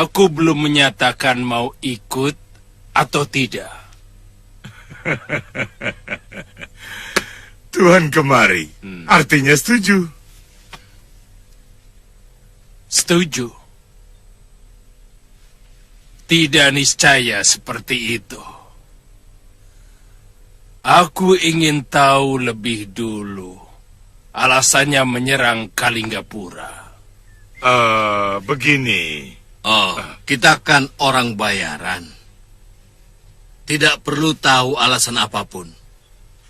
Aku belum menyatakan mau ikut atau tidak. Tuhan kemari, artinya setuju. Setuju. Tidak niscaya seperti itu. Aku ingin tahu lebih dulu alasannya menyerang Kalinggapura. Begini. Oh, kita kan orang bayaran. Tidak perlu tahu alasan apapun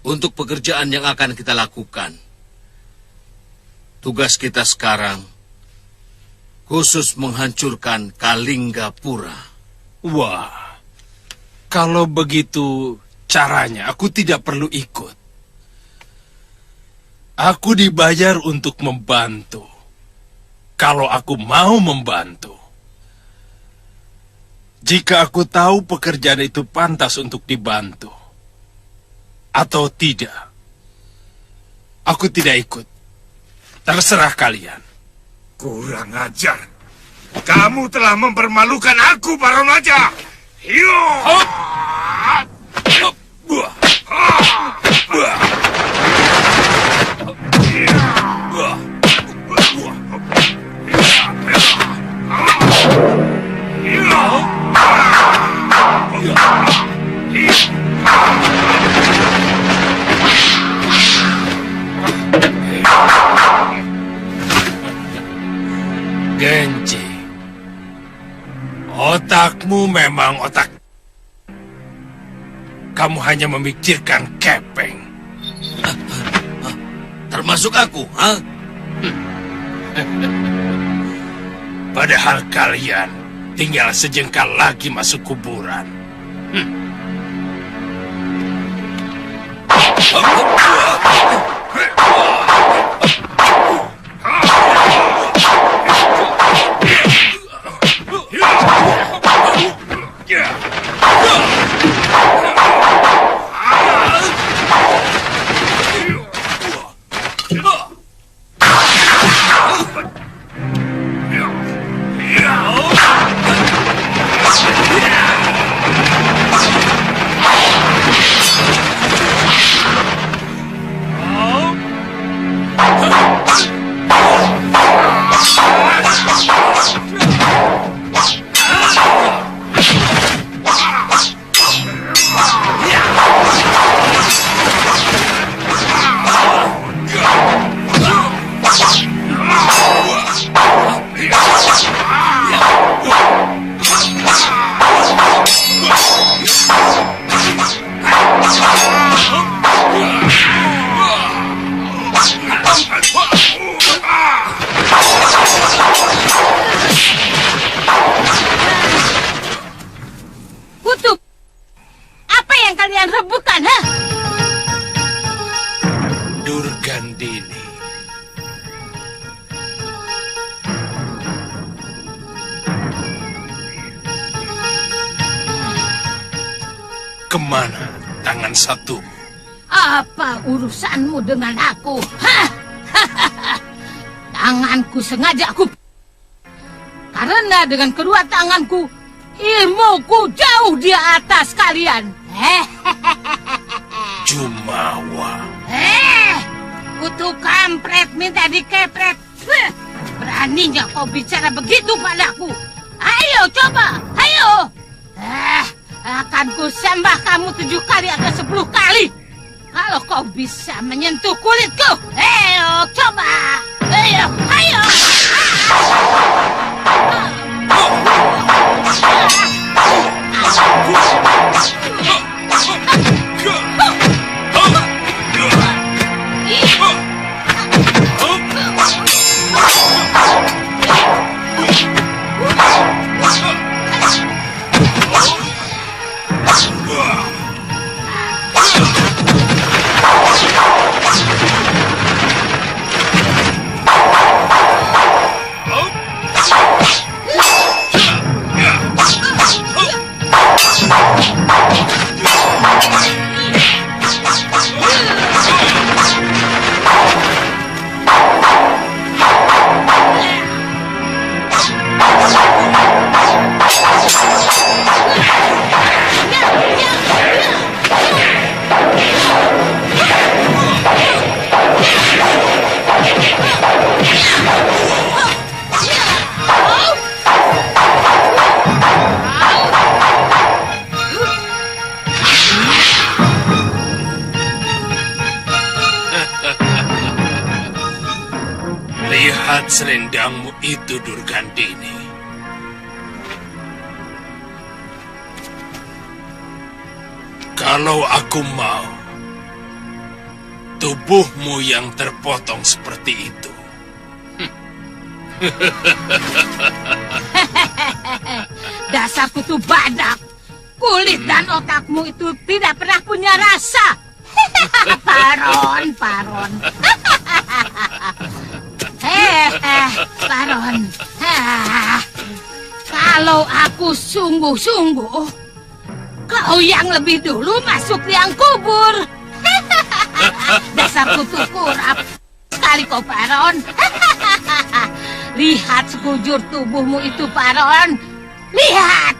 untuk pekerjaan yang akan kita lakukan. Tugas kita sekarang khusus menghancurkan Kalinggapura. Wah, kalau begitu caranya aku tidak perlu ikut. Aku dibayar untuk membantu. Kalau aku mau membantu. Jika aku tahu pekerjaan itu pantas untuk dibantu atau tidak, aku tidak ikut. Terserah kalian. Kurang ajar. Kamu telah mempermalukan aku, Baron Raja. Yo! Genji, otakmu memang otak. Kamu hanya memikirkan kepeng. Termasuk aku, ha? Padahal kalian tinggal sejengkal lagi masuk kuburan. Kutuk, apa yang kalian rebutkan, ha? Durgandini. Kemana tangan satu? Apa urusanmu dengan aku? Hah? Tanganku sengaja aku... Karena dengan kedua tanganku, ilmuku jauh di atas kalian. Jumawa. Kutu kampret minta dikepret. Beraninya kau bicara begitu padaku. Ayo coba, ayo. Akan kusembah kamu 7 kali atau 10 kali. Kalau kau bisa menyentuh kulitku. Ayo coba. Ayo, ayo. Lihat selendangmu itu, Durgandini. Kalau aku mau, tubuhmu yang terpotong seperti itu. Dasar kutu badak. Kulit dan otakmu itu tidak pernah punya rasa. Paron. Paron. Kalau aku sungguh-sungguh, kau yang lebih dulu masuk liang kubur. Dasar kutu kurap. Sekali kau, Paron. Lihat sekujur tubuhmu itu, Paron. Lihat.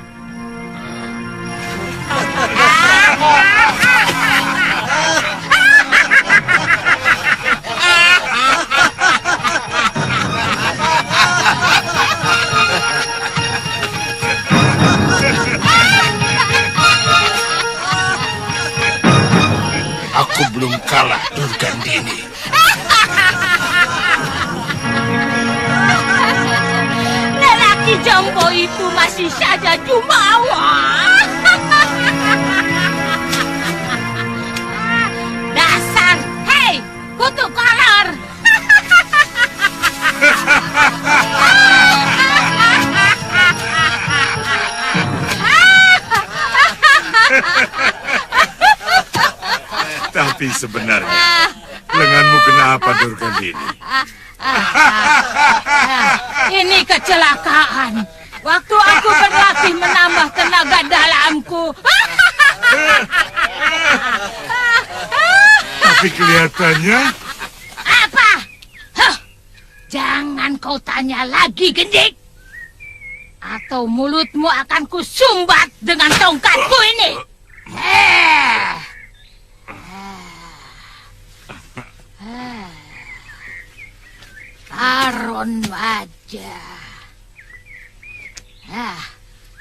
Aku belum kalah, Durgandini. Lelaki jompo itu masih saja jumawa. Dasar, hei, kutu kolor. Tapi sebenarnya, lenganmu kenapa, Durgandini? Ini kecelakaan. Waktu aku berlatih menambah tenaga dalamku. Tapi kelihatannya... Apa? Huh, jangan kau tanya lagi, Gendik. Atau mulutmu akan kusumbat dengan tongkatku ini. Paron wajah.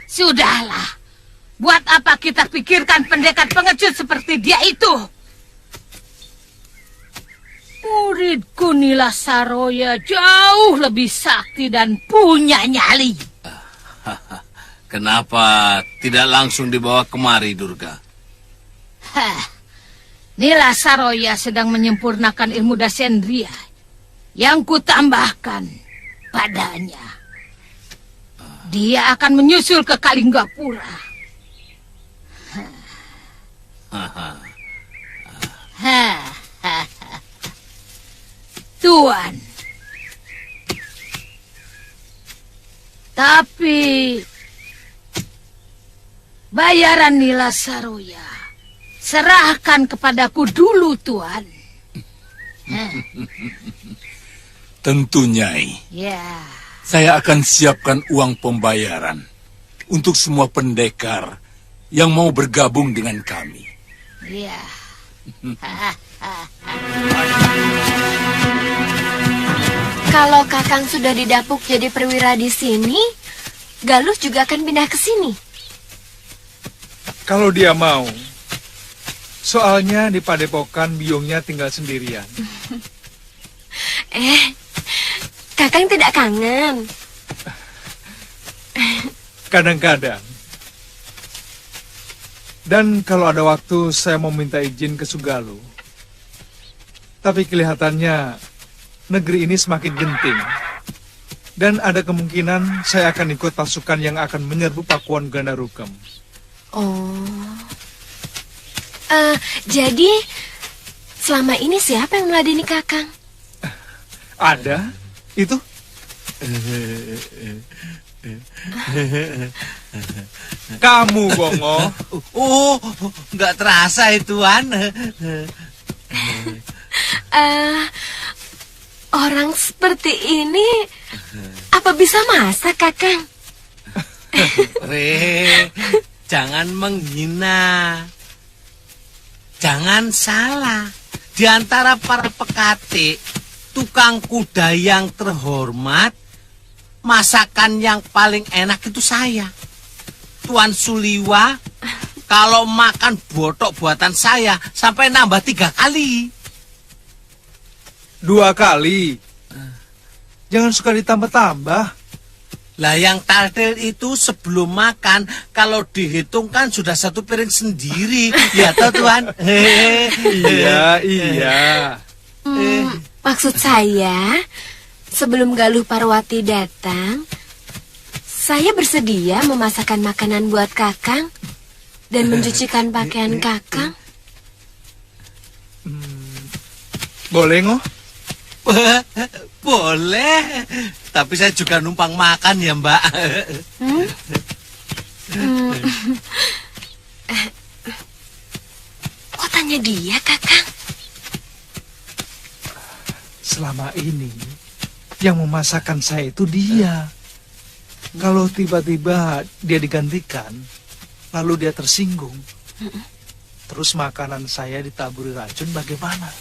Sudahlah. Buat apa kita pikirkan pendekat pengecut seperti dia itu? Muridku Nila Saroya jauh lebih sakti dan punya nyali. Kenapa tidak langsung dibawa kemari, Durga? Nila Saroya sedang menyempurnakan ilmu Dasendria yang kutambahkan padanya. Dia akan menyusul ke Kalinggapura. Tuan. Tapi bayaran Nila Saroya serahkan kepadaku dulu, Tuan. Tentu, Nyai. Ya. Saya akan siapkan uang pembayaran untuk semua pendekar yang mau bergabung dengan kami. Ya. Kalau Kakang sudah didapuk jadi perwira di sini, Galuh juga akan pindah ke sini. Kalau dia mau. Soalnya di Padepokan biungnya tinggal sendirian. Kakang tidak kangen. Kadang-kadang. Dan kalau ada waktu saya mau minta izin ke Sugaluh. Tapi kelihatannya negeri ini semakin genting. Dan ada kemungkinan saya akan ikut pasukan yang akan menyerbu Pakuan Gandarukem. Jadi selama ini siapa yang meladeni Kakang? Ada? Itu? Kamu, Bongo. Oh, nggak terasa itu, Tuan. Orang seperti ini apa bisa masak, Kakang? Jangan menghina. Jangan salah. Di antara para pekate, tukang kuda yang terhormat, masakan yang paling enak itu saya. Tuan Suliwa, kalau makan botok buatan saya, sampai nambah 3 kali. 2 kali. Jangan suka ditambah-tambah. Lah yang taldel itu sebelum makan, kalau dihitung kan sudah satu piring sendiri. Ya toh Tuan? Iya. Maksud saya, sebelum Galuh Parwati datang, saya bersedia memasakkan makanan buat Kakang dan mencucikan pakaian Kakang. Boleh, Ngoh? Boleh, tapi saya juga numpang makan ya Mbak. Kok tanya dia, Kakang? Selama ini, yang memasakkan saya itu dia. Kalau tiba-tiba dia digantikan, lalu dia tersinggung, terus makanan saya ditaburi racun, bagaimana?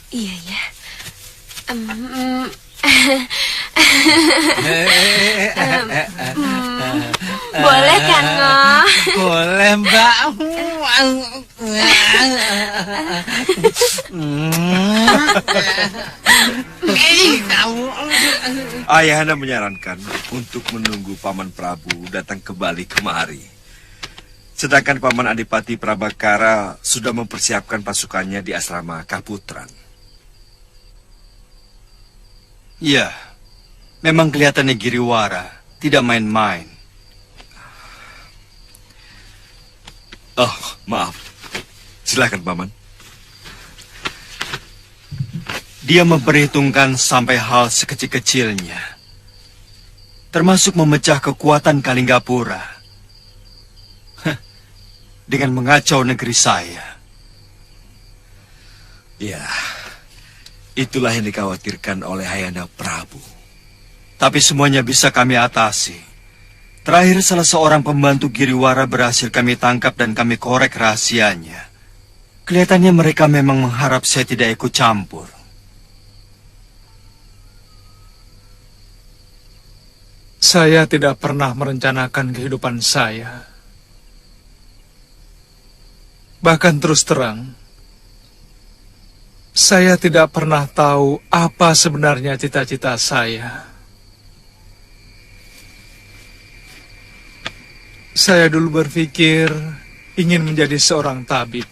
Iya ya. Boleh kan, Ngoh? Boleh Mbak. Ayahanda menyarankan untuk menunggu Paman Prabu datang kembali kemari. Sedangkan Paman Adipati Prabakara sudah mempersiapkan pasukannya di asrama Kaputran. Ya, memang kelihatannya Giriwara tidak main-main. Oh, maaf. Silakan, Paman. Dia memperhitungkan sampai hal sekecil-kecilnya, termasuk memecah kekuatan Kalinggapura dengan mengacau negeri saya. Ya, itulah yang dikhawatirkan oleh Ayahanda Prabu. Tapi semuanya bisa kami atasi. Terakhir salah seorang pembantu Giriwara berhasil kami tangkap dan kami korek rahasianya. Kelihatannya mereka memang mengharap saya tidak ikut campur. Saya tidak pernah merencanakan kehidupan saya. Bahkan terus terang, saya tidak pernah tahu apa sebenarnya cita-cita saya. Saya dulu berpikir ingin menjadi seorang tabib,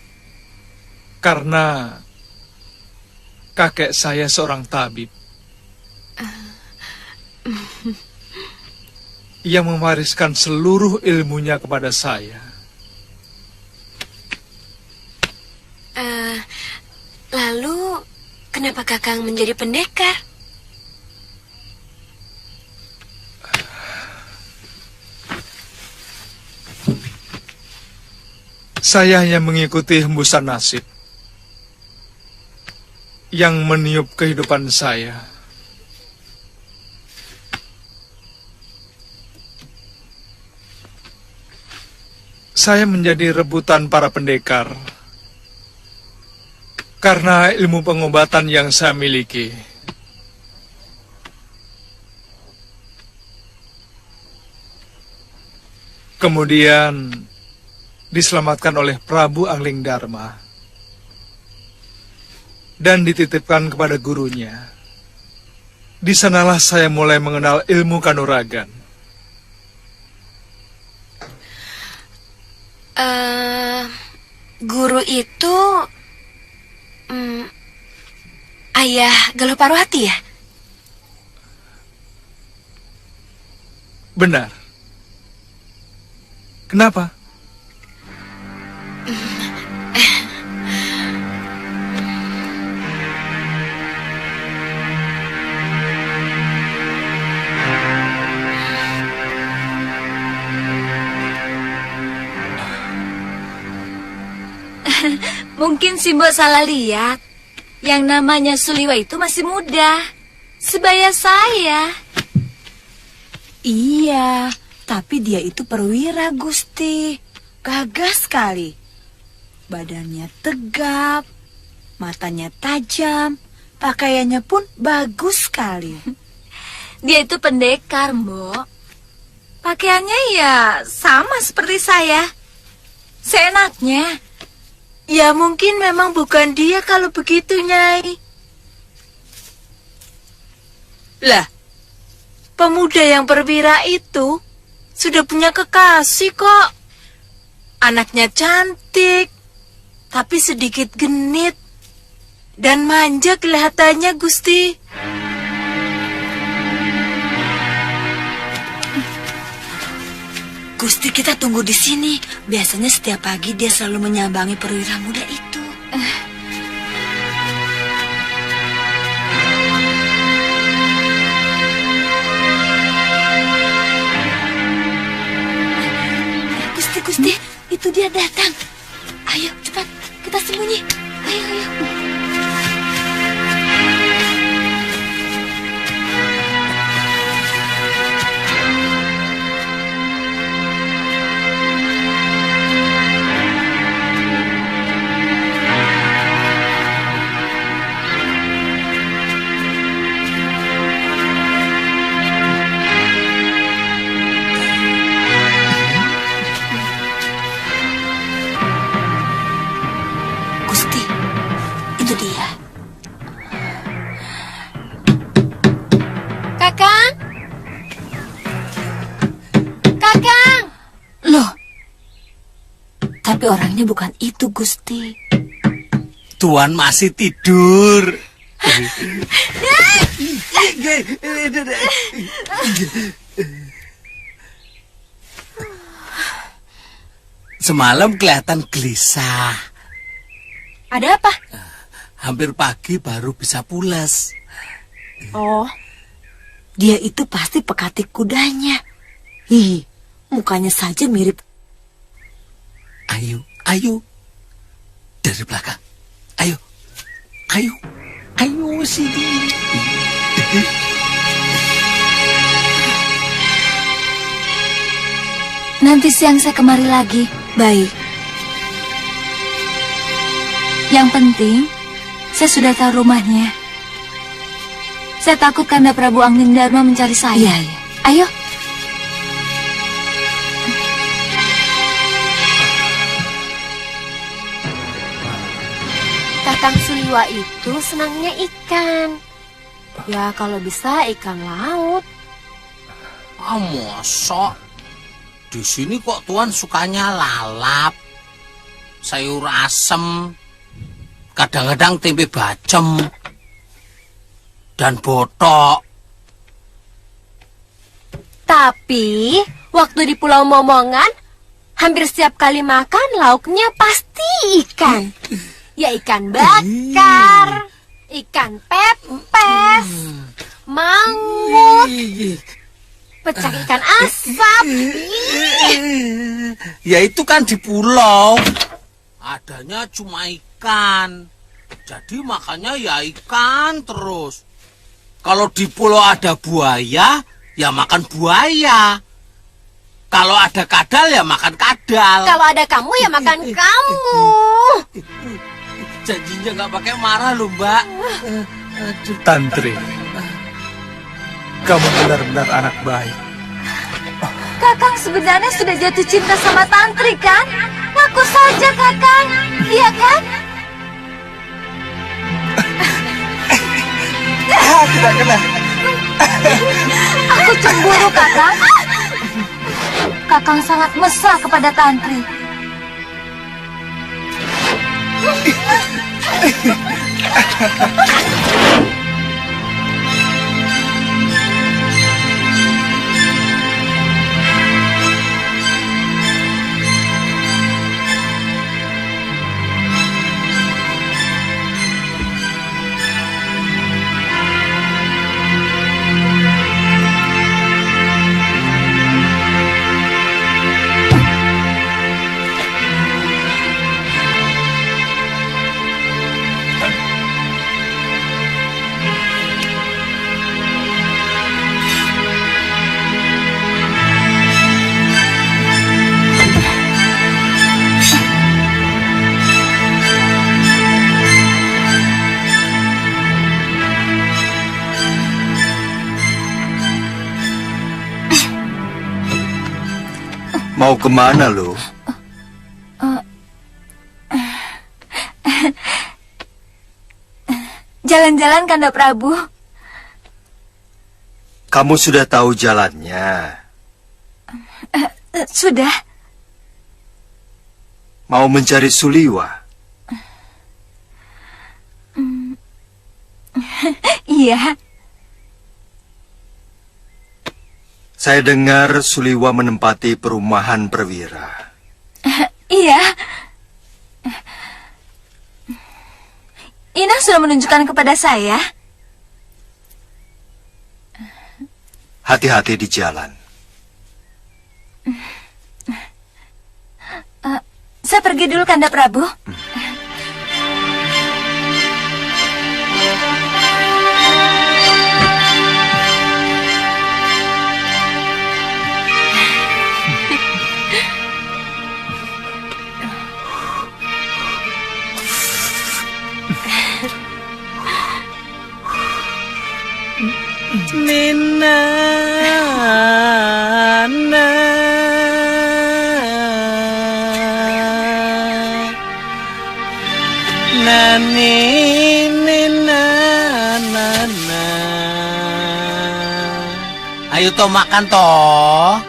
karena kakek saya seorang tabib yang mewariskan seluruh ilmunya kepada saya. Lalu, kenapa Kakang menjadi pendekar? Saya hanya mengikuti hembusan nasib yang meniup kehidupan saya. Saya menjadi rebutan para pendekar karena ilmu pengobatan yang saya miliki. Kemudian diselamatkan oleh Prabu Anglingdarma dan dititipkan kepada gurunya. Di sanalah saya mulai mengenal ilmu kanuragan. Guru itu ayah Galuh Parwati ya? Benar. Kenapa? Mungkin si Mbok salah lihat. Yang namanya Suliwa itu masih muda, sebaya saya. Iya, tapi dia itu perwira, Gusti. Gagah sekali. Badannya tegap, matanya tajam, pakaiannya pun bagus sekali. Dia itu pendekar, Mbok. Pakaiannya ya sama seperti saya. Seenaknya. Ya mungkin memang bukan dia kalau begitu, Nyai. Lah, pemuda yang perwira itu sudah punya kekasih kok. Anaknya cantik, tapi sedikit genit dan manja kelihatannya, Gusti. Gusti, kita tunggu di sini. Biasanya setiap pagi dia selalu menyambangi perwira muda itu. Gusti, itu dia datang. Ayo, cepat, kita sembunyi. Ayo, ayo. Tapi orangnya bukan itu, Gusti. Tuan masih tidur. Semalam kelihatan gelisah. Ada apa? Hampir pagi baru bisa pulas. Oh, dia itu pasti pekatik kudanya. Ih, mukanya saja mirip. Ayo, ayo. Dari belakang. Ayo. Ayo. Ayo sini. Nanti siang saya kemari lagi. Baik. Yang penting, saya sudah tahu rumahnya. Saya takut Kanda Prabu Anggindharma mencari saya. Iya, iya. Ayo. Kakang Suliwa itu senangnya ikan. Ya, kalau bisa ikan laut. Mosok. Di sini kok Tuan sukanya lalap, sayur asem, kadang-kadang tempe bacem, dan botok. Tapi, waktu di Pulau Momongan, hampir setiap kali makan lauknya pasti ikan. Ya ikan bakar, ikan pepes, mangut, pecah ikan asap. Ya itu kan di pulau. Adanya cuma ikan. Jadi makannya ya ikan terus. Kalau di pulau ada buaya, ya makan buaya. Kalau ada kadal, ya makan kadal. Kalau ada kamu, ya makan kamu. Janjinya nggak pakai marah loh, Mbak. Tantri, kamu benar-benar anak baik. Kakang sebenarnya sudah jatuh cinta sama Tantri, kan? Ngaku saja, Kakang. Iya kan? Tidak kena. Aku cemburu, Kakang. Kakang sangat mesra kepada Tantri. Mau kemana lo? Jalan-jalan, Kanda Prabu. Kamu sudah tahu jalannya. Sudah. Mau mencari Suliwa? Iya. Saya dengar Suliwa menempati perumahan perwira. Iya. Inang sudah menunjukkan kepada saya. Hati-hati di jalan. Saya pergi dulu, Kanda Prabu. Nina, Nani, Nina, Nana. Ayo toh makan toh.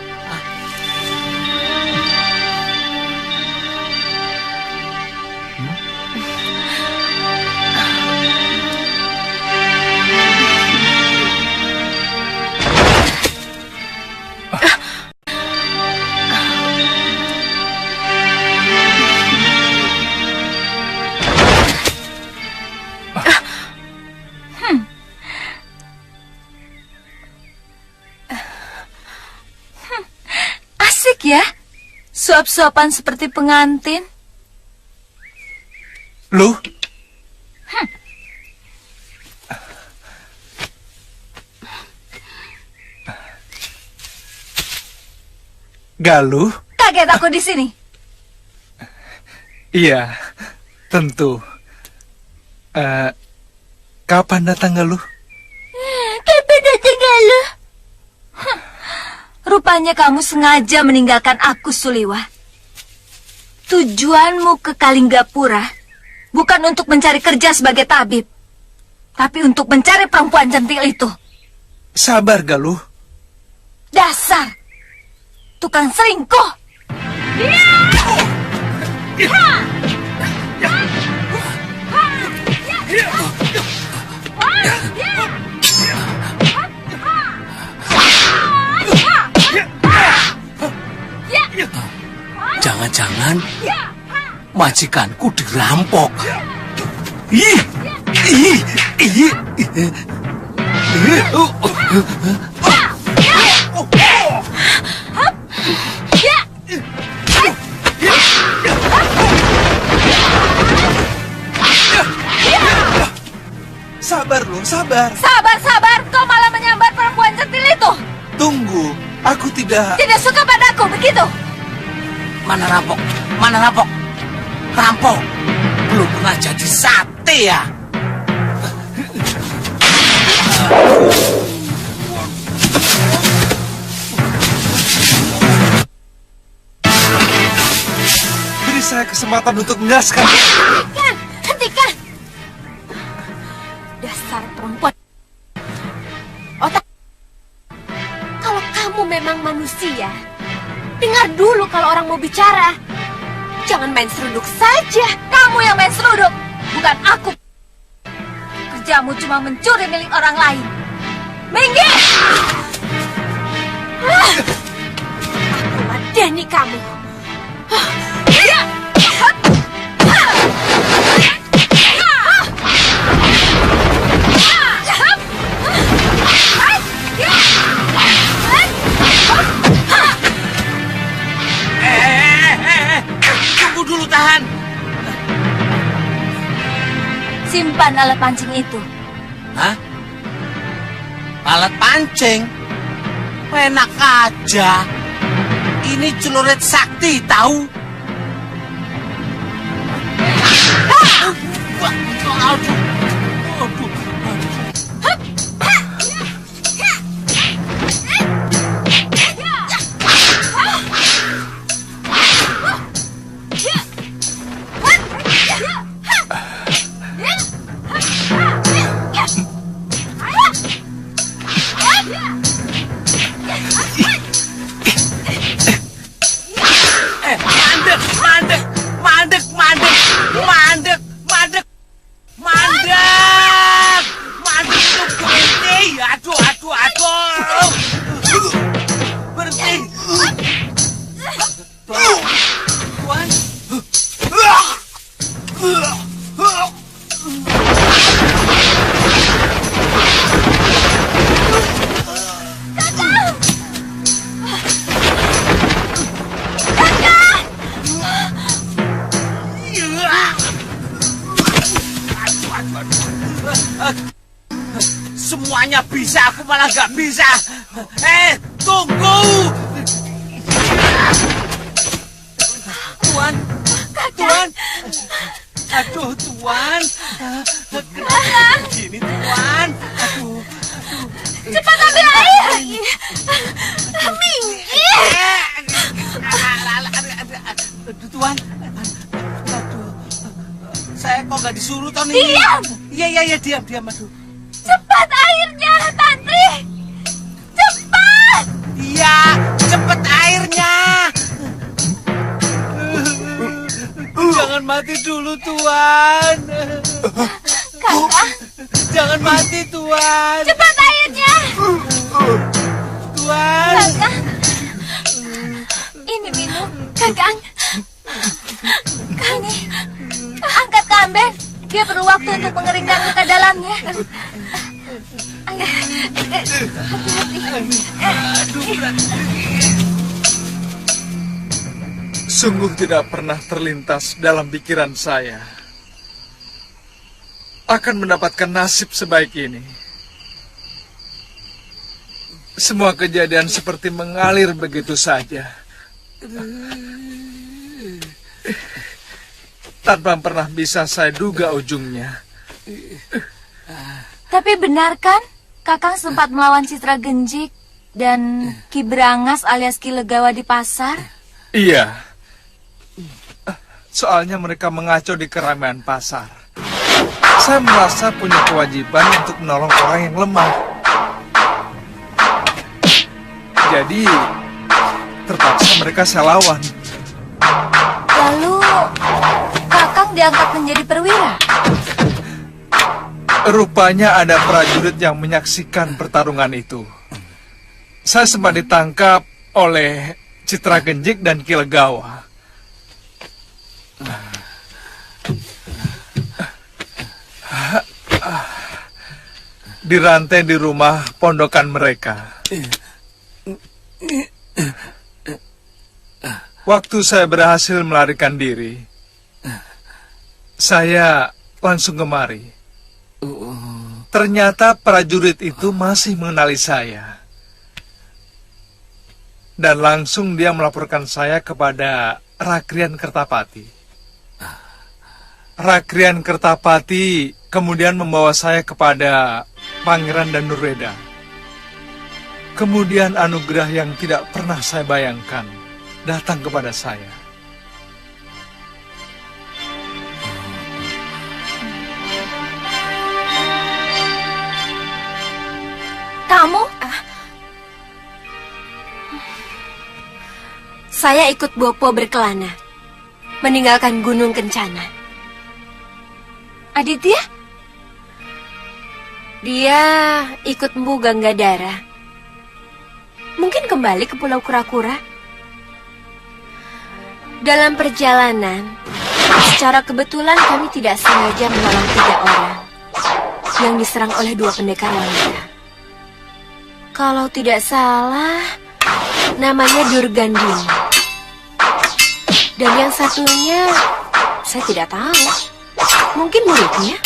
Asik ya, suap-suapan seperti pengantin. Lu? Galuh? Kaget aku di sini. Iya, tentu. Kapan datang Galuh? Kapan datang Galuh? Rupanya kamu sengaja meninggalkan aku, Suliwa. Tujuanmu ke Kalinggapura bukan untuk mencari kerja sebagai tabib, tapi untuk mencari perempuan centil itu. Sabar, Galuh. Dasar tukang selingkuh. Jangan-jangan majikanku dirampok. Ih, ih, ih, ih. Sabar, lu, sabar. Sabar, kau malah menyambar perempuan centil itu. Tunggu, aku tidak... Tidak suka padaku, begitu? Mana rampok? Mana rampok? Rampok belum pernah jadi sate ya. Beri saya kesempatan untuk menjelaskan. Hentikan! Dasar perempuan. Otak. Kalau kamu memang manusia, dengar dulu kalau orang mau bicara. Jangan main seruduk saja. Kamu yang main seruduk, bukan aku. Kerjamu cuma mencuri milik orang lain. Minggir! Aku ladeni kamu. Tunggu dulu, tahan. Simpan alat pancing itu. Hah? Alat pancing? Enak aja. Ini celurit sakti, tahu? Semuanya bisa, aku malah gak bisa. Tunggu. Tuan. Tuan. Aduh, Tuan. Kenapa gini, Tuan? Aduh. Cepat ambil air. Minggir. Aduh, Tuan. Aduh. Saya kok gak disuruh, Tony? Diam. Iya, diam. Aduh. Cepat airnya, Tantri. Cepat. Iya, cepet airnya. Jangan mati dulu, Tuan. Kakang. Jangan mati, Tuan. Cepat airnya. Tuan. Kakang. Ini minum, Kakang. Ini. Angkat ke Amben. Dia perlu waktu untuk mengeringkan luka dalamnya. Ayo. Sungguh tidak pernah terlintas dalam pikiran saya akan mendapatkan nasib sebaik ini. Semua kejadian seperti mengalir begitu saja, tanpa pernah bisa saya duga ujungnya. Tapi benar kan, Kakang sempat melawan Citra Genjik dan Ki Brangas alias Ki Legawa di pasar? Iya, soalnya mereka mengacau di keramaian pasar. Saya merasa punya kewajiban untuk menolong orang yang lemah. Jadi, terpaksa mereka saya lawan. Lalu, Kakang diangkat menjadi perwira? Rupanya ada prajurit yang menyaksikan pertarungan itu. Saya sempat ditangkap oleh Citra Genjik dan Ki Legawa. Dirantai di rumah pondokan mereka. Waktu saya berhasil melarikan diri, saya langsung kemari. Ternyata prajurit itu masih mengenali saya. Dan langsung dia melaporkan saya kepada Rakrian Kertapati. Rakrian Kertapati kemudian membawa saya kepada Pangeran Danurweda. Kemudian anugerah yang tidak pernah saya bayangkan datang kepada saya. Kamu? Saya ikut Bopo berkelana, meninggalkan Gunung Kencana. Aditya? Dia ikut Mbu Ganggadara. Mungkin kembali ke Pulau Kura-Kura. Dalam perjalanan, secara kebetulan kami tidak sengaja menolong 3 orang yang diserang oleh 2 pendekar wanita. Kalau tidak salah, namanya Durgandini. Dan yang satunya, saya tidak tahu. Mungkin muridnya.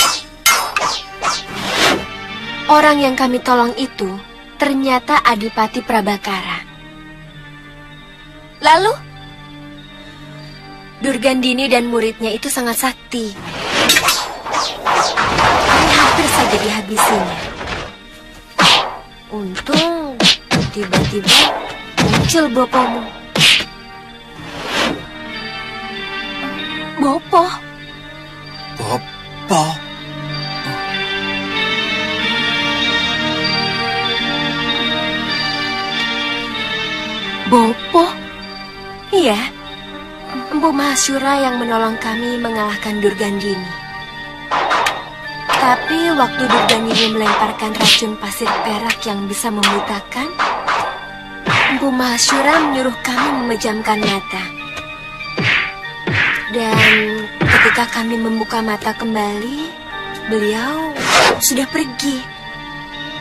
Orang yang kami tolong itu ternyata Adipati Prabakara. Lalu? Durgandini dan muridnya itu sangat sakti. Kami hampir saja dihabisinya. Untung tiba-tiba muncul Bopomu. Bopo? Bopo? Bopo? Iya, Empu Mahasyura yang menolong kami mengalahkan Durgandini. Tapi waktu Durgandini melemparkan racun pasir perak yang bisa membutakan, Empu Mahasyura menyuruh kami memejamkan mata. Dan ketika kami membuka mata kembali, beliau sudah pergi,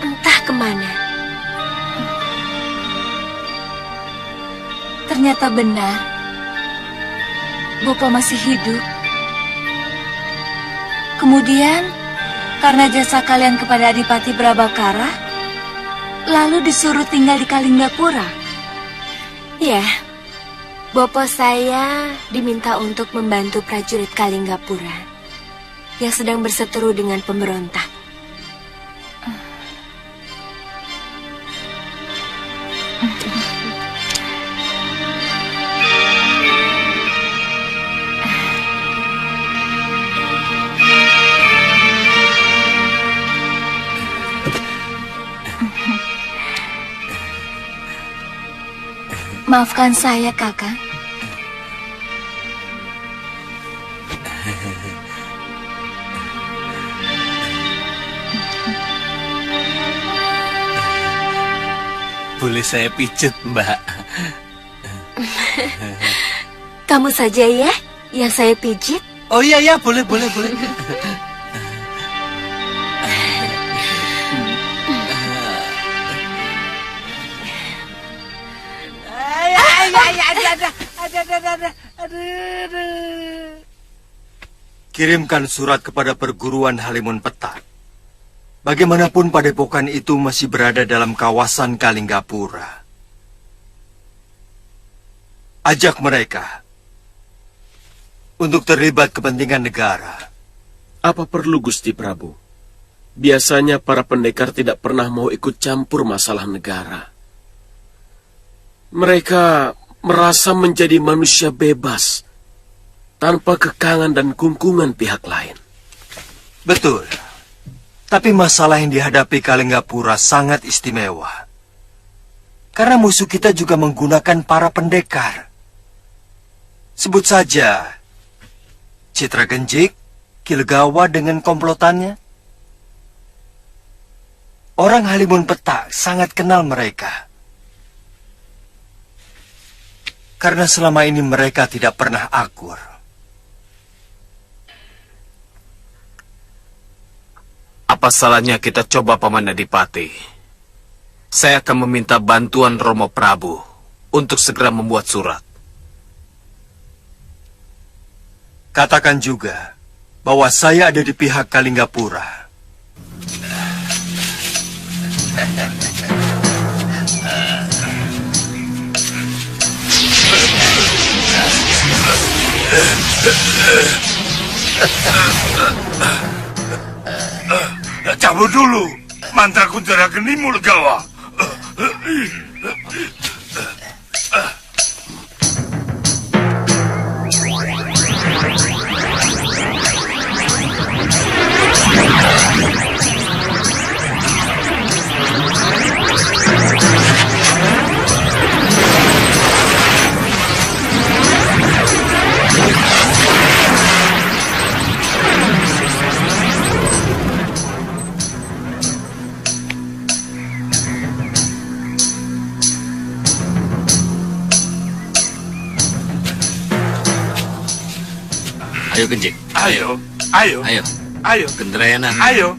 entah kemana. Ternyata benar, Bopo masih hidup. Kemudian, Karena jasa kalian kepada Adipati Prabakara, lalu disuruh tinggal di Kalinggapura? Ya, Bopo saya diminta untuk membantu prajurit Kalinggapura yang sedang berseteru dengan pemberontak. Maafkan saya, Kakang. Boleh saya pijet, Mbak? Kamu saja ya yang saya pijit. Oh iya, boleh. Kirimkan surat kepada perguruan Halimun Petak. Bagaimanapun padepokan itu masih berada dalam kawasan Kalinggapura. Ajak mereka untuk terlibat kepentingan negara. Apa perlu Gusti Prabu? Biasanya para pendekar tidak pernah mau ikut campur masalah negara. Mereka merasa menjadi manusia bebas, tanpa kekangan dan kungkungan pihak lain. Betul. Tapi masalah yang dihadapi Kalinggapura sangat istimewa. Karena musuh kita juga menggunakan para pendekar. Sebut saja Citra Genjik, Kilegawa dengan komplotannya. Orang Halimun Petak sangat kenal mereka. Karena selama ini mereka tidak pernah akur. Apa salahnya kita coba Paman Adipati? Saya akan meminta bantuan Romo Prabu untuk segera membuat surat. Katakan juga bahwa saya ada di pihak Kalinggapura. Cabut dulu, mantra kunjara genimu Legawa. Ayo Genjik. Ayo. Gendrayana. Ayo.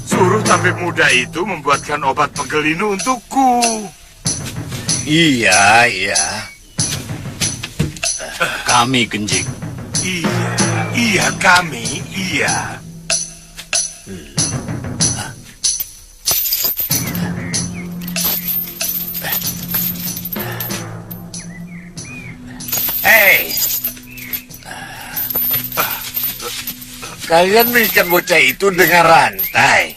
Suruh tabib muda itu membuatkan obat pegelinu untukku. Iya. Kami Genjik. Iya kami. Kalian mengikat bocah itu dengan rantai.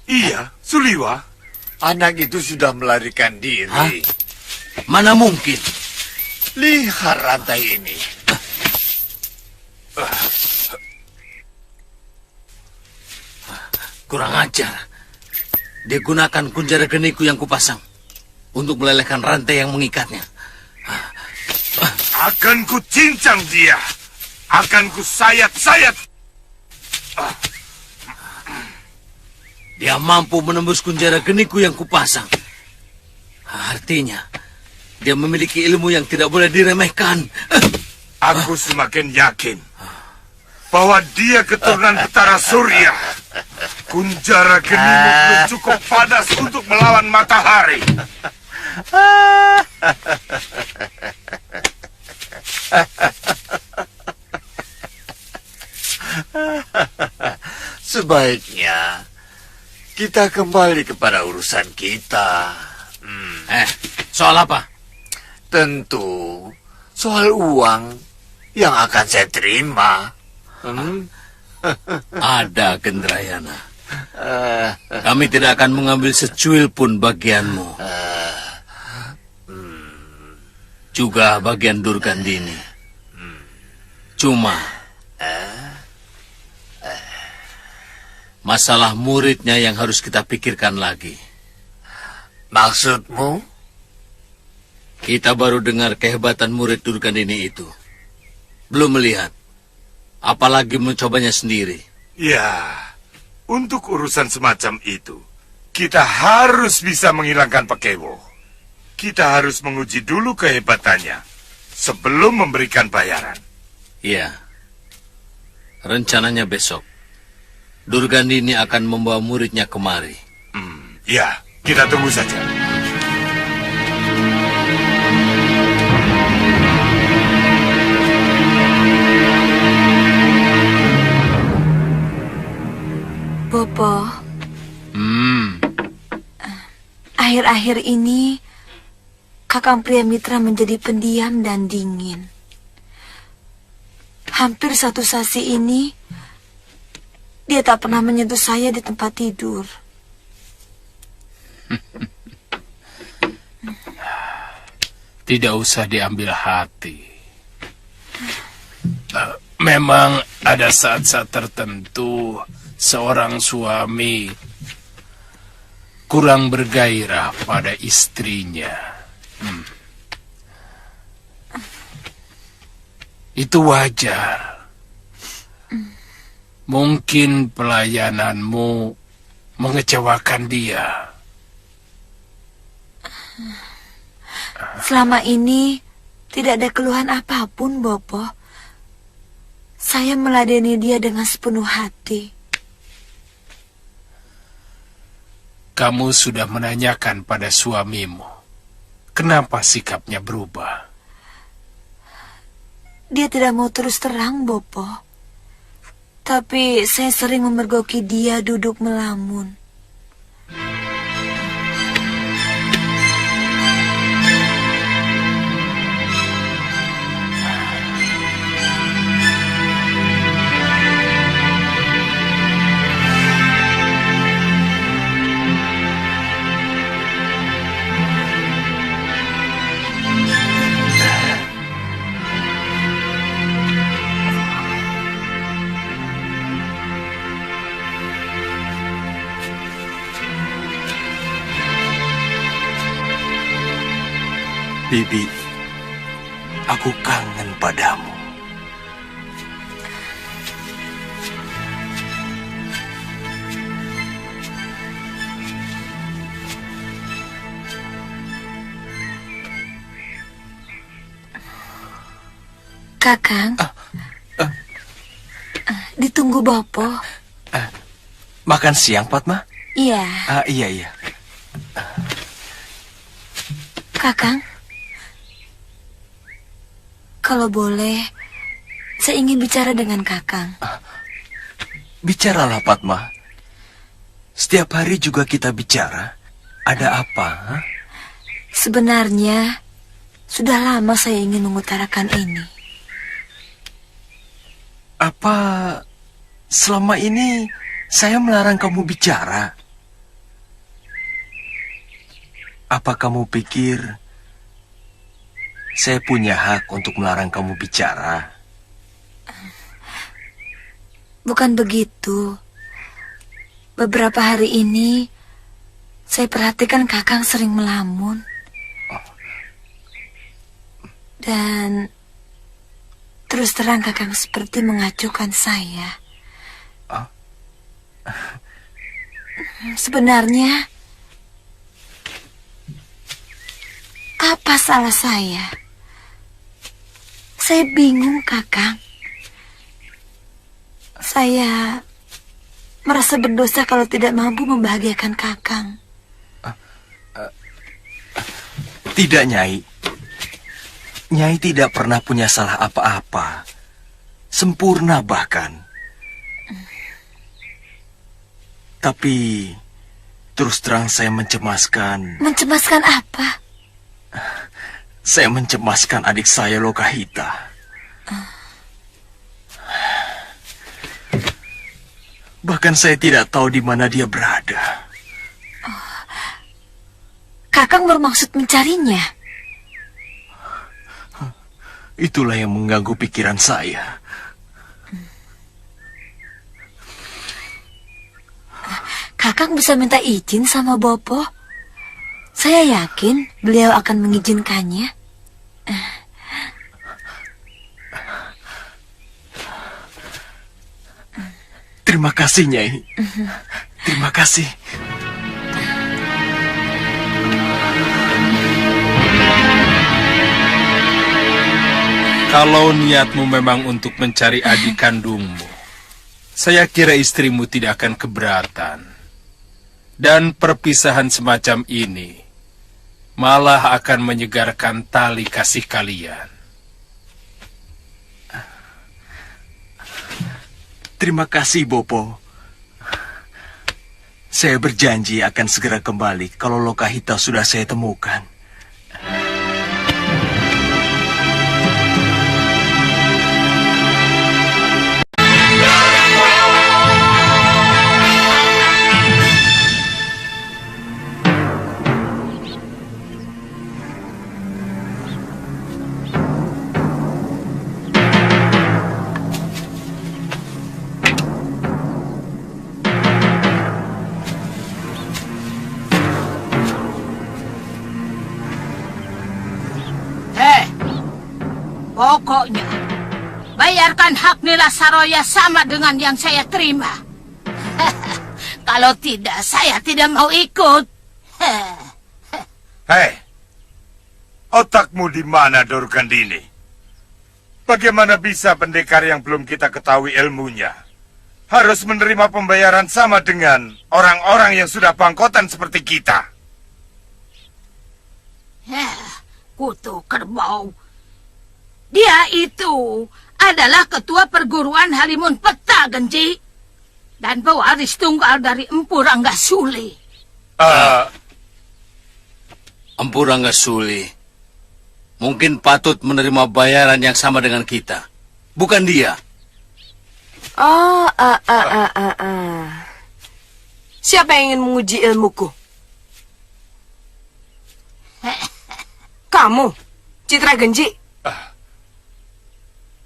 Iya, Suliwa. Anak itu sudah melarikan diri. Hah? Mana mungkin? Lihat rantai ini. Kurang ajar. Dia gunakan kunjara geniku yang kupasang untuk melelehkan rantai yang mengikatnya. Akan ku cincang dia. Akan ku sayat-sayat. Dia mampu menembus kunjara geniku yang kupasang. Artinya, dia memiliki ilmu yang tidak boleh diremehkan. Aku semakin yakin bahwa dia keturunan Betara Surya. Kunjara genimu belum cukup padas untuk melawan matahari. Sebaiknya kita kembali kepada urusan kita. Soal apa? Tentu soal uang yang akan saya terima. Ada, Gendrayana. Kami tidak akan mengambil secuil pun bagianmu. Juga bagian Durgandini. Cuma masalah muridnya yang harus kita pikirkan lagi. Maksudmu? Kita baru dengar kehebatan murid Durgandini itu. Belum melihat. Apalagi mencobanya sendiri. Ya, untuk urusan semacam itu, kita harus bisa menghilangkan Pekewo. Kita harus menguji dulu kehebatannya sebelum memberikan bayaran. Iya. Rencananya besok, Durgandini akan membawa muridnya kemari. Ya, kita tunggu saja. Bopo. Akhir-akhir ini, Kakang Priamitra menjadi pendiam dan dingin. Hampir 1 sasi ini, dia tak pernah menyentuh saya di tempat tidur. Tidak usah diambil hati. Memang ada saat-saat tertentu seorang suami kurang bergairah pada istrinya. Itu wajar. Mungkin pelayananmu mengecewakan dia. Selama ini tidak ada keluhan apapun, Bopo. Saya meladeni dia dengan sepenuh hati. Kamu sudah menanyakan pada suamimu, kenapa sikapnya berubah? Dia tidak mau terus terang, Bopo. Tapi saya sering memergoki dia duduk melamun. Bibi, aku kangen padamu. Kakang, ditunggu Bopo. Makan siang, Padma? Iya. Iya. Kakang, kalau boleh, saya ingin bicara dengan Kakang. Bicaralah, Padma. Setiap hari juga kita bicara. Ada apa? Sebenarnya, sudah lama saya ingin mengutarakan ini. Apa selama ini saya melarang kamu bicara? Apa kamu pikir saya punya hak untuk melarang kamu bicara? Bukan begitu. Beberapa hari ini, saya perhatikan Kakang sering melamun. Dan terus terang Kakang seperti mengacuhkan saya. Sebenarnya, apa salah saya? Saya bingung, Kakang. Saya merasa berdosa kalau tidak mampu membahagiakan Kakang. Tidak, Nyai. Nyai tidak pernah punya salah apa-apa. Sempurna bahkan. Tapi terus terang saya mencemaskan. Mencemaskan apa? Saya mencemaskan adik saya Lokahita. Bahkan saya tidak tahu di mana dia berada. Kakang bermaksud mencarinya. Itulah yang mengganggu pikiran saya. Kakang bisa minta izin sama Bopo. Saya yakin beliau akan mengizinkannya. Terima kasih, Nyai. Terima kasih. Kalau niatmu memang untuk mencari adik kandungmu, saya kira istrimu tidak akan keberatan. Dan perpisahan semacam ini malah akan menyegarkan tali kasih kalian. Terima kasih, Bopo. Saya berjanji akan segera kembali kalau Lokahita sudah saya temukan. Pokoknya, bayarkan hak Nila Saroya sama dengan yang saya terima. Kalau tidak, saya tidak mau ikut. Hei, otakmu di mana, Dorgandini? Bagaimana bisa pendekar yang belum kita ketahui ilmunya harus menerima pembayaran sama dengan orang-orang yang sudah bangkotan seperti kita? Kutu kerbau. Dia itu adalah ketua perguruan Halimun Peta, Genji. Dan pewaris tunggal dari Empu Ranggasuli. Empu Ranggasuli mungkin patut menerima bayaran yang sama dengan kita. Bukan dia. Siapa yang ingin menguji ilmuku? Kamu, Citra Genji?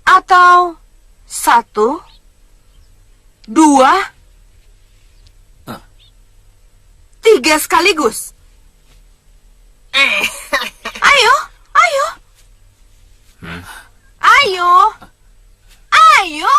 Atau 1, 2, 3 sekaligus? Ayo, ayo. Ayo. Ayo.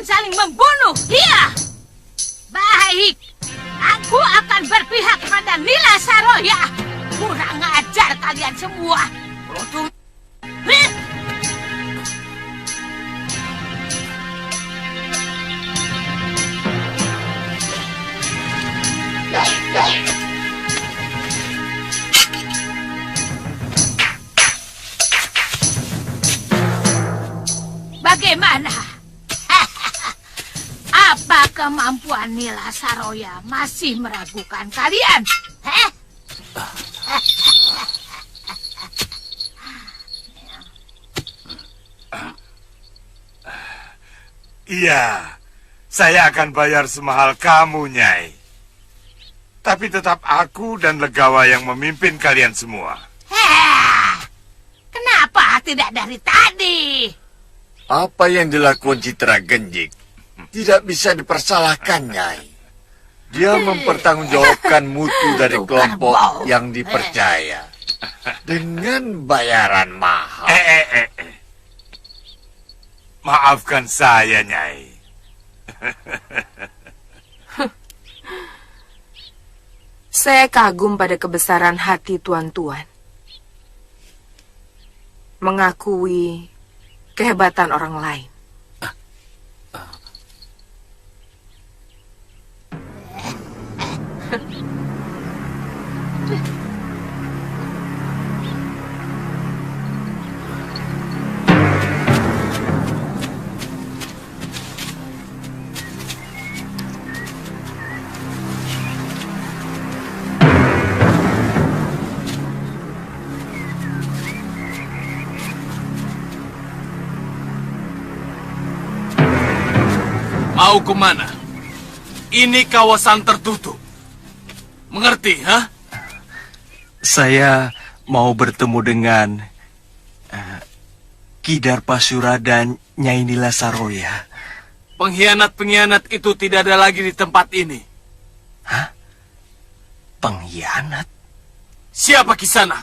saling membunuh. Iya. Baik. Aku akan berpihak pada Nila Saroya. Kurang ajar kalian semua. Bodoh. Bagaimana? Apa kemampuan Nila Saroya masih meragukan kalian? Iya, saya akan bayar semahal kamu, Nyai. Tapi tetap aku dan Legawa yang memimpin kalian semua. Kenapa tidak dari tadi? Apa yang dilakukan Citra Genjik tidak bisa dipersalahkan, Nyai. Dia mempertanggungjawabkan mutu dari kelompok yang dipercaya dengan bayaran mahal. Maafkan saya, Nyai. Saya kagum pada kebesaran hati tuan-tuan. Mengakui kehebatan orang lain. Mau kemana? Ini kawasan tertutup. Mengerti, ha? Saya mau bertemu dengan Ki Darpasura dan Nyai Nila Saroya. Pengkhianat-pengkhianat itu tidak ada lagi di tempat ini. Hah? Pengkhianat? Siapa kisana?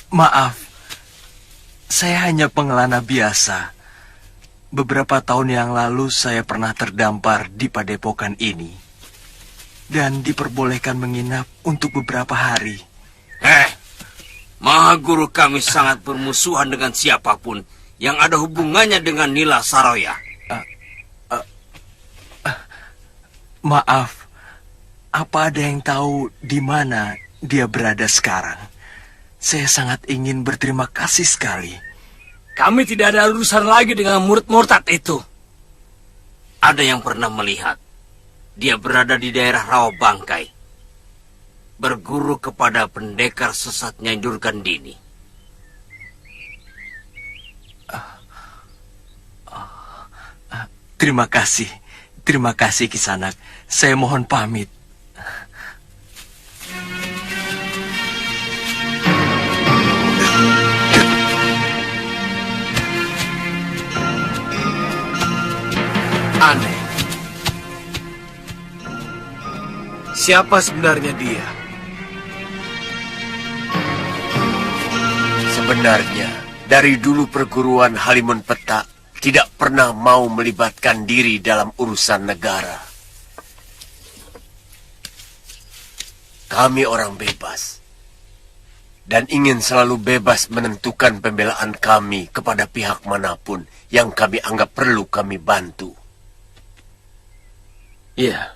Maaf, saya hanya pengelana biasa. Beberapa tahun yang lalu saya pernah terdampar di padepokan ini dan diperbolehkan menginap untuk beberapa hari. Mahaguru kami sangat bermusuhan dengan siapapun yang ada hubungannya dengan Nila Saroya. Maaf, apa ada yang tahu di mana dia berada sekarang? Saya sangat ingin berterima kasih sekali. Kami tidak ada urusan lagi dengan murid murtad itu. Ada yang pernah melihat. Dia berada di daerah Rawa Bangkai. Berguru kepada pendekar sesat Nyai Durgandini. Terima kasih Kisanak. Saya mohon pamit. Aneh. Siapa sebenarnya dia? Sebenarnya, dari dulu perguruan Halimun Petak tidak pernah mau melibatkan diri dalam urusan negara. Kami orang bebas, dan ingin selalu bebas menentukan pembelaan kami kepada pihak manapun yang kami anggap perlu kami bantu. Iya,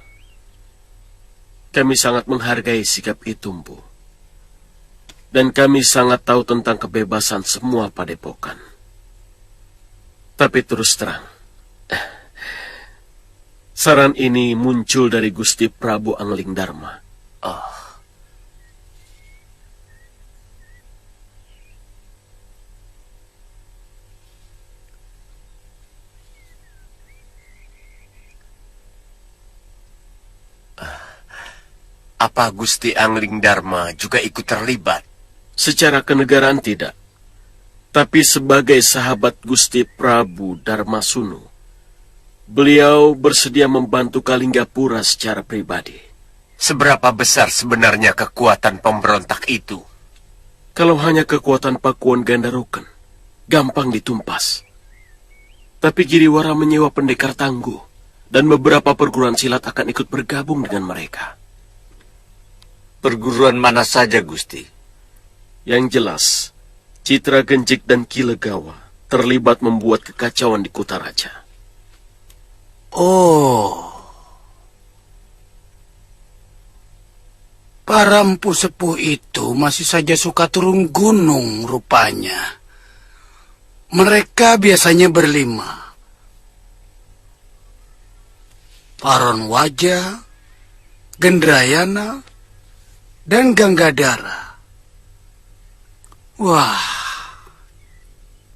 kami sangat menghargai sikap itu, Mpu. Dan kami sangat tahu tentang kebebasan semua padepokan. Tapi terus terang, saran ini muncul dari Gusti Prabu Angling Dharma. Apa Gusti Angling Dharma juga ikut terlibat? Secara kenegaraan tidak. Tapi sebagai sahabat Gusti Prabu Dharmasunu, beliau bersedia membantu Kalinggapura secara pribadi. Seberapa besar sebenarnya kekuatan pemberontak itu? Kalau hanya kekuatan Pakuan Gandaroken, gampang ditumpas. Tapi Giriwara menyewa pendekar tangguh, dan beberapa perguruan silat akan ikut bergabung dengan mereka. Perguruan mana saja, Gusti? Yang jelas, Citra Genjik dan Kilegawa terlibat membuat kekacauan di Kutaraja. Oh. Para empu sepuh itu masih saja suka turun gunung rupanya. Mereka biasanya berlima. Paron Waja, Gendrayana, dan Ganggadara. Wah,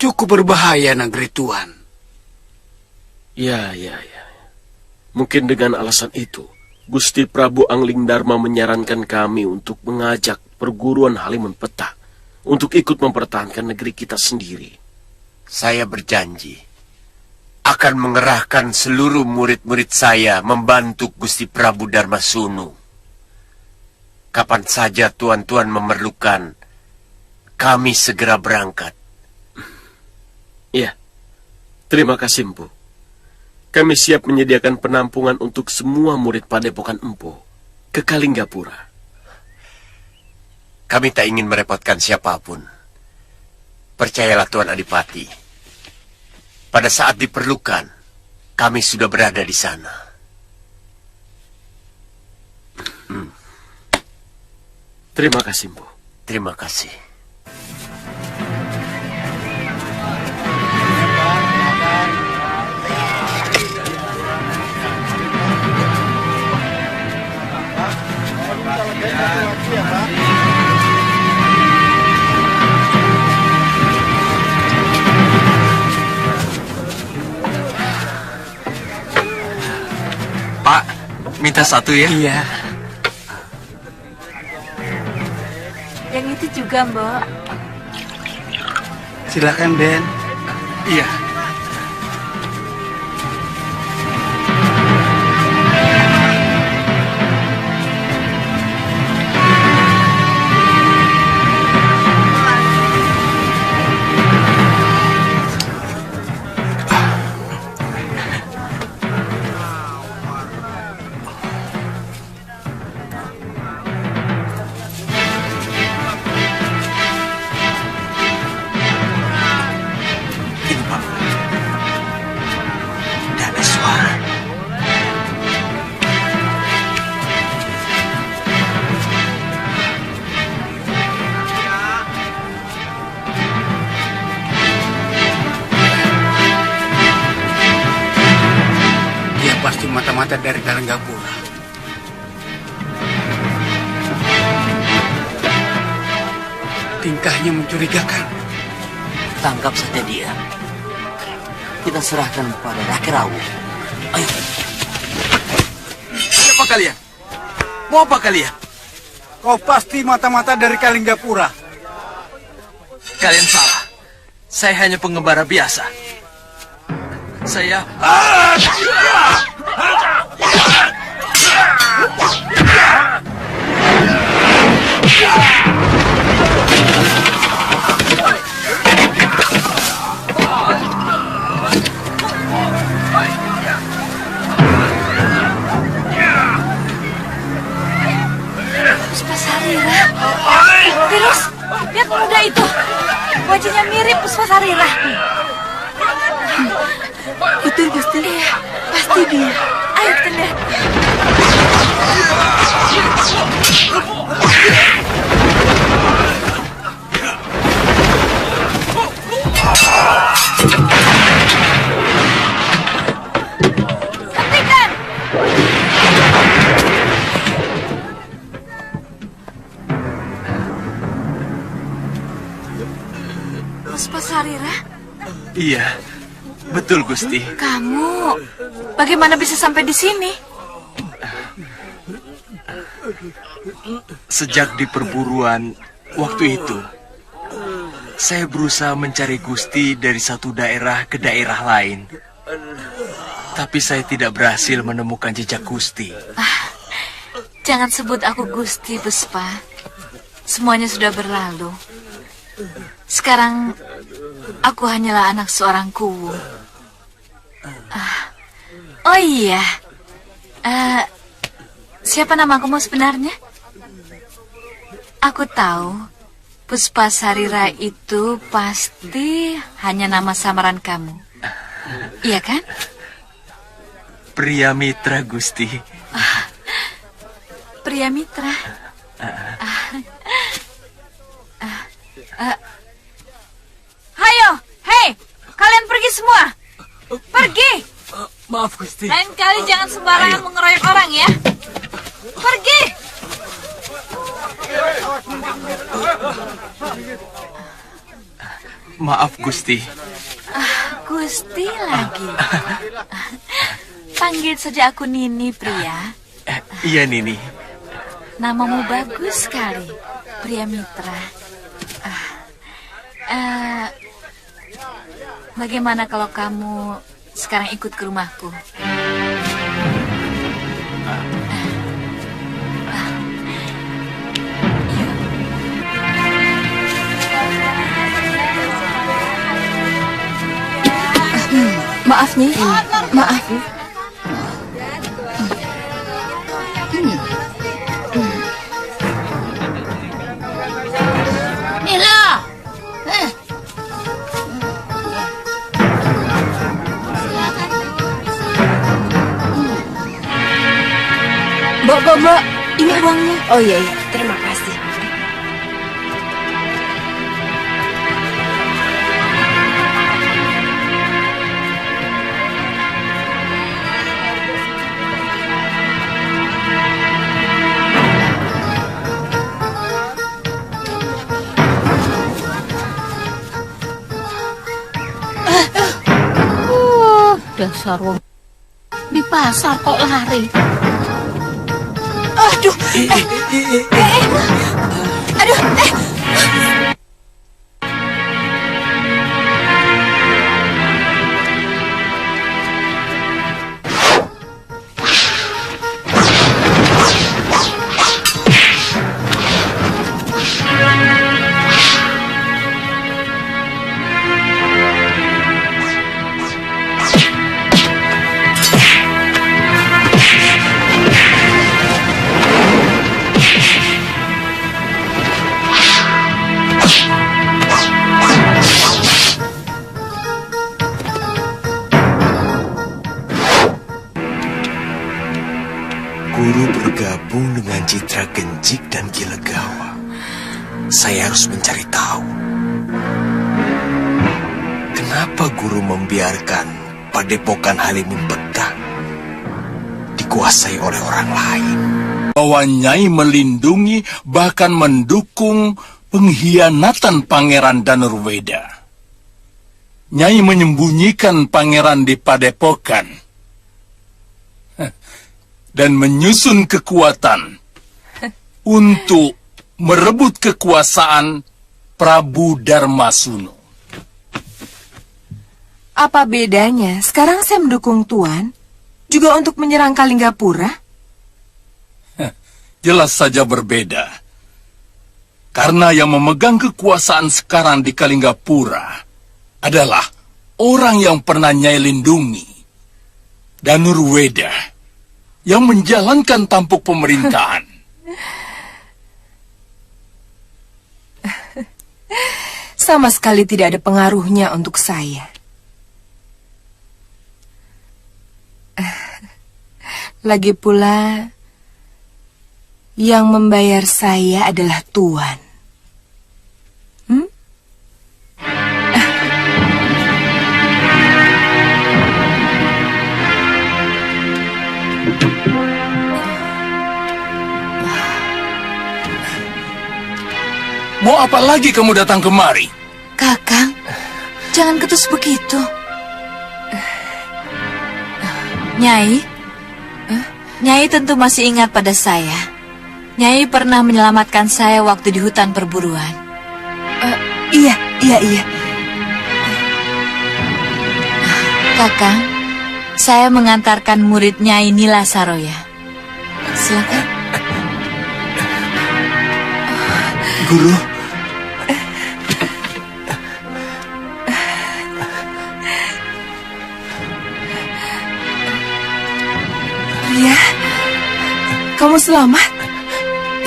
cukup berbahaya negeri Tuan. Ya. Mungkin dengan alasan itu, Gusti Prabu Angling Dharma menyarankan kami untuk mengajak perguruan Halimun Petak untuk ikut mempertahankan negeri kita sendiri. Saya berjanji akan mengerahkan seluruh murid-murid saya membantu Gusti Prabu Darmasunu. Kapan saja tuan-tuan memerlukan, kami segera berangkat. Ya, terima kasih, Empu. Kami siap menyediakan penampungan untuk semua murid Padepokan Empu ke Kalinggapura. Kami tak ingin merepotkan siapapun. Percayalah Tuan Adipati. Pada saat diperlukan, kami sudah berada di sana. Terima kasih, Empu. Terima kasih. Pak, minta satu ya? Iya. Yang itu juga, Mbak. Silakan, Den. Iya. Mata-mata dari Kalinggapura. Tingkahnya mencurigakan. Tangkap saja dia. Kita serahkan pada Rakyat Rawu. Ayo. Siapa kalian? Mau apa kalian? Kau pasti mata-mata dari Kalinggapura. Kalian salah. Saya hanya pengembara biasa. Saya... Puspasarira. Terus, lihat pemuda itu. Wajahnya mirip Puspasarira. Betul, Gusti. Iya, pasti dia. Ayo kita lihat. Hentikan! Puspasarira? Iya, betul Gusti. Kamu bagaimana bisa sampai di sini? Sejak di perburuan waktu itu, saya berusaha mencari Gusti dari satu daerah ke daerah lain. Tapi saya tidak berhasil menemukan jejak Gusti. Jangan sebut aku Gusti, Puspa. Semuanya sudah berlalu. Sekarang aku hanyalah anak seorang kuwu. Oh iya. Siapa nama kamu sebenarnya? Aku tahu Puspasarira itu pasti hanya nama samaran kamu. Iya kan? Pria mitra, Gusti. Pria mitra. Hayo, hei, kalian pergi semua. Pergi. Maaf, Gusti. Lain kali jangan sembarangan mengeroyok orang ya. Pergi. Maaf, Gusti. Gusti lagi. Panggil saja aku Nini, pria. Iya, Nini. Namamu bagus sekali, pria mitra. Bagaimana kalau kamu sekarang ikut ke rumahku? Maaf nih, maaf. Nila. Mbak, ini uangnya. Oh iya, terima kasih. Dasar di pasar kok lari. Aduh, Guru bergabung dengan Citra Genjik dan Gilegawa. Saya harus mencari tahu. Kenapa guru membiarkan padepokan Halimun Peta dikuasai oleh orang lain? Bahwa Nyai melindungi bahkan mendukung pengkhianatan Pangeran Danurweda. Nyai menyembunyikan pangeran di padepokan dan menyusun kekuatan untuk merebut kekuasaan Prabu Darmasuno. Apa bedanya? Sekarang saya mendukung Tuan juga untuk menyerang Kalinggapura. Jelas saja berbeda. Karena yang memegang kekuasaan sekarang di Kalinggapura adalah orang yang pernah Nyai lindungi, Danurweda, yang menjalankan tampuk pemerintahan. Sama sekali tidak ada pengaruhnya untuk saya. Lagi pula, yang membayar saya adalah Tuan. Mau apa lagi kamu datang kemari? Kakang, jangan ketus begitu. Nyai, Nyai tentu masih ingat pada saya. Nyai pernah menyelamatkan saya waktu di hutan perburuan. Iya. Kakang, saya mengantarkan murid Nyai Nila Saroya. Silakan. Guru. kamu selamat?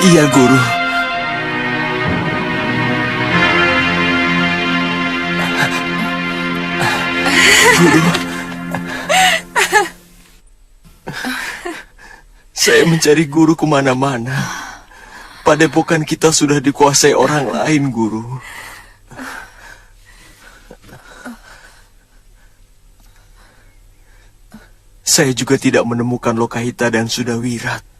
Iya, Guru. Guru. Saya mencari guru kemana-mana. Padepokan kita sudah dikuasai orang lain, Guru. Saya juga tidak menemukan Lokahita dan Sudawirat.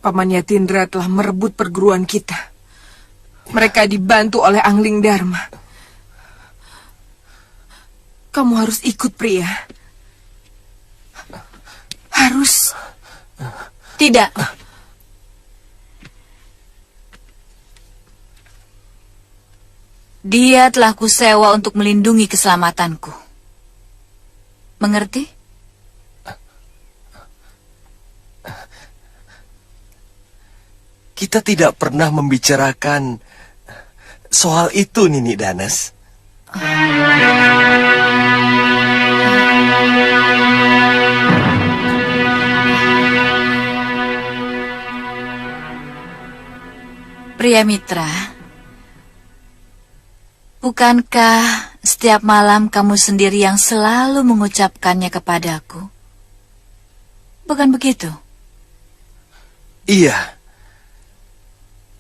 Paman Yatindra telah merebut perguruan kita. Mereka dibantu oleh Angling Dharma. Kamu harus ikut, pria. Harus. Tidak. Dia telah kusewa untuk melindungi keselamatanku. Mengerti? Kita tidak pernah membicarakan soal itu, Nini Danes. Pria Mitra, bukankah setiap malam kamu sendiri yang selalu mengucapkannya kepadaku? Bukan begitu? Iya.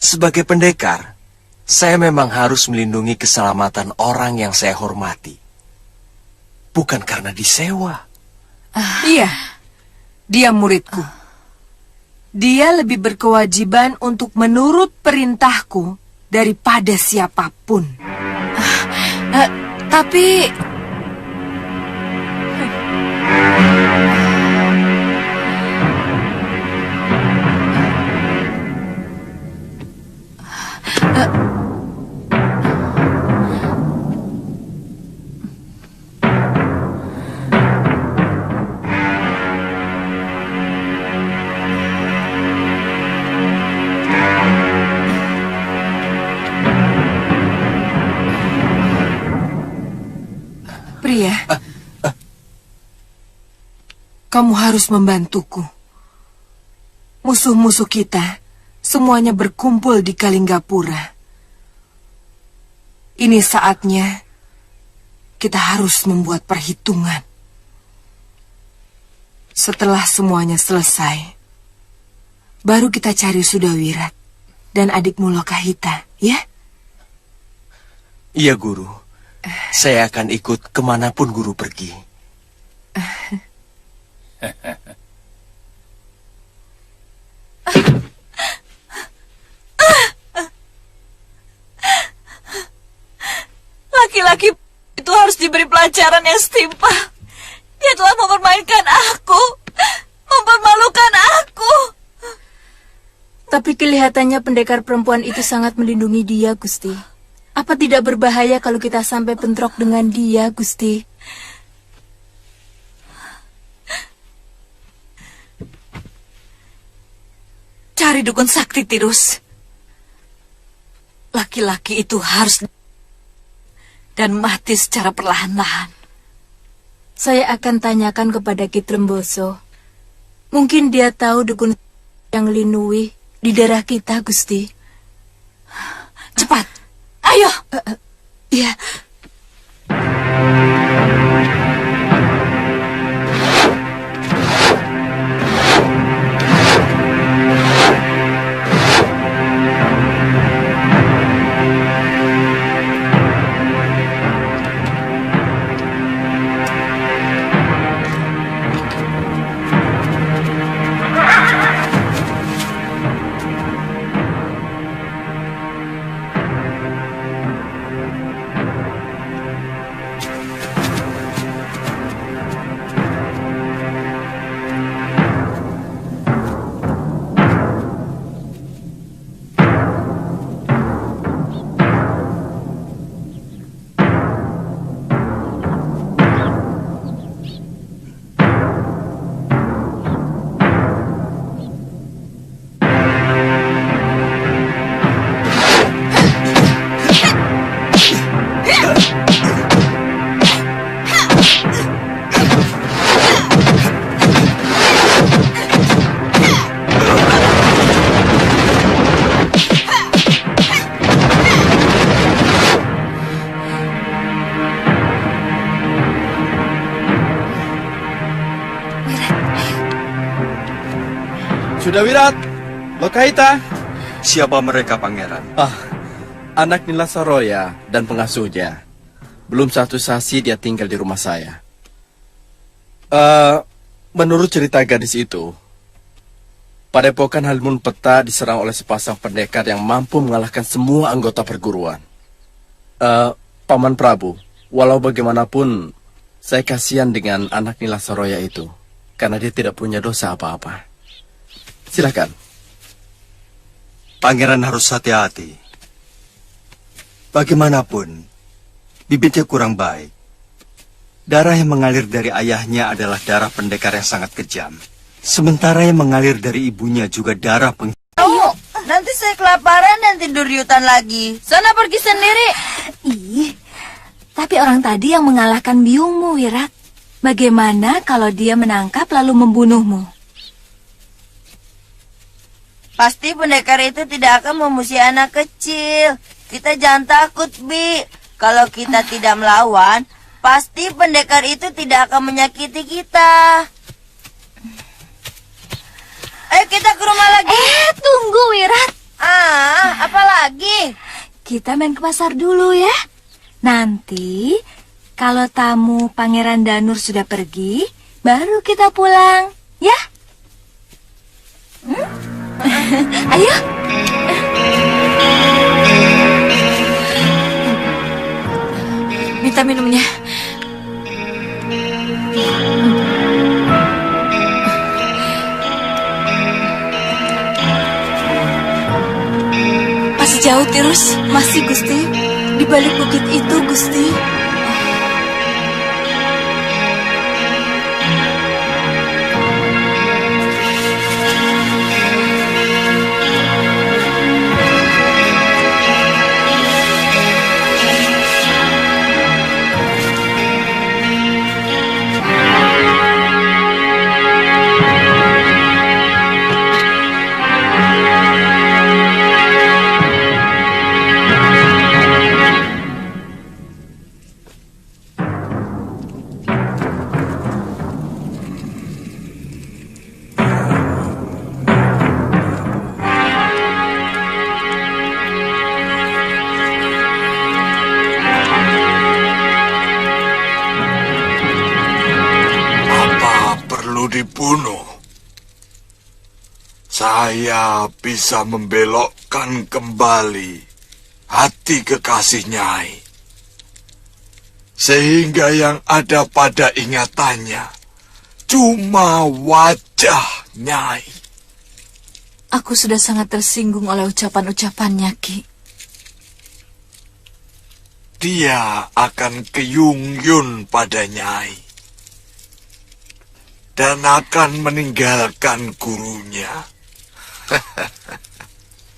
Sebagai pendekar, saya memang harus melindungi keselamatan orang yang saya hormati. Bukan karena disewa. Iya, dia muridku. Dia lebih berkewajiban untuk menurut perintahku daripada siapapun. Tapi... Pria, kamu harus membantuku. Musuh-musuh kita semuanya berkumpul di Kalinggapura. Ini saatnya kita harus membuat perhitungan. Setelah semuanya selesai, baru kita cari Sudawirat dan adikmu Lokahita, ya? Iya, Guru. Saya akan ikut kemanapun Guru pergi. Laki-laki itu harus diberi pelajaran yang setimpal. Dia telah mempermainkan aku, mempermalukan aku. Tapi kelihatannya pendekar perempuan itu sangat melindungi dia, Gusti. Apa tidak berbahaya kalau kita sampai bentrok dengan dia, Gusti? Cari dukun sakti, Tirus. Laki-laki itu harus dan mati secara perlahan-lahan. Saya akan tanyakan kepada Ki Tremboso. Mungkin dia tahu dukun yang linui di daerah kita, Gusti. Cepat. Ayo. Iya. Sudah Wirat, Lokahita. Siapa mereka, Pangeran? Anak Nila Saroya dan pengasuhnya. Belum 1 sasi dia tinggal di rumah saya. Menurut cerita gadis itu, Padepokan Halimun Peta diserang oleh sepasang pendekar yang mampu mengalahkan semua anggota perguruan. Paman Prabu, walau bagaimanapun, saya kasihan dengan anak Nila Saroya itu, karena dia tidak punya dosa apa-apa. Silakan. Pangeran harus hati-hati. Bagaimanapun, bibitnya kurang baik. Darah yang mengalir dari ayahnya adalah darah pendekar yang sangat kejam. Sementara yang mengalir dari ibunya juga darah Ayo, nanti saya kelaparan dan tidur di hutan lagi. Sana pergi sendiri. Ih, tapi orang tadi yang mengalahkan biungmu, Wirat. Bagaimana kalau dia menangkap lalu membunuhmu? Pasti pendekar itu tidak akan memusuhi anak kecil. Kita jangan takut, Bi. Kalau kita tidak melawan, pasti pendekar itu tidak akan menyakiti kita. Ayo kita ke rumah lagi. Tunggu, Wirat. Apa lagi? Kita main ke pasar dulu ya. Nanti, kalau tamu Pangeran Danur sudah pergi, baru kita pulang, ya? Ayo. Minta minumnya. Masih jauh, Tirus? Masih, Gusti. Di balik bukit itu, Gusti. Dibunuh. Saya bisa membelokkan kembali hati kekasih Nyai. Sehingga yang ada pada ingatannya cuma wajah Nyai. Aku sudah sangat tersinggung oleh ucapan-ucapannya, Ki. Dia akan keyung-yun pada Nyai. Dan akan meninggalkan gurunya.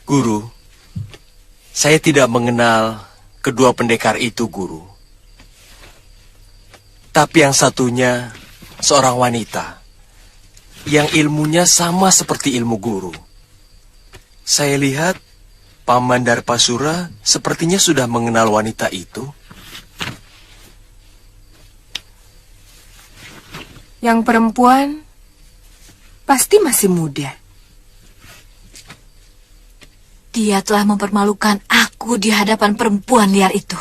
Guru, saya tidak mengenal kedua pendekar itu, Guru. Tapi yang satunya seorang wanita yang ilmunya sama seperti ilmu Guru. Saya lihat Paman Darpasura sepertinya sudah mengenal wanita itu. Yang perempuan pasti masih muda. Dia telah mempermalukan aku di hadapan perempuan liar itu.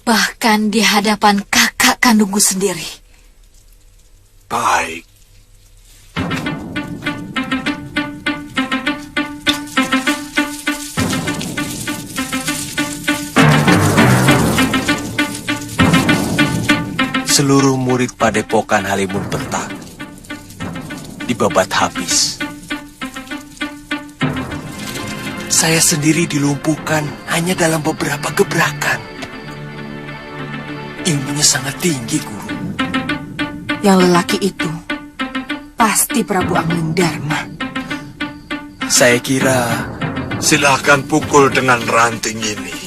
Bahkan di hadapan kakak kandungku sendiri. Baik. Seluruh murid Padepokan Halimun Peta dibabat habis. Saya sendiri dilumpuhkan hanya dalam beberapa gebrakan. Ilmunya sangat tinggi, Guru. Yang lelaki itu pasti Prabu Anglingdarma. Saya kira... Silakan pukul dengan ranting ini.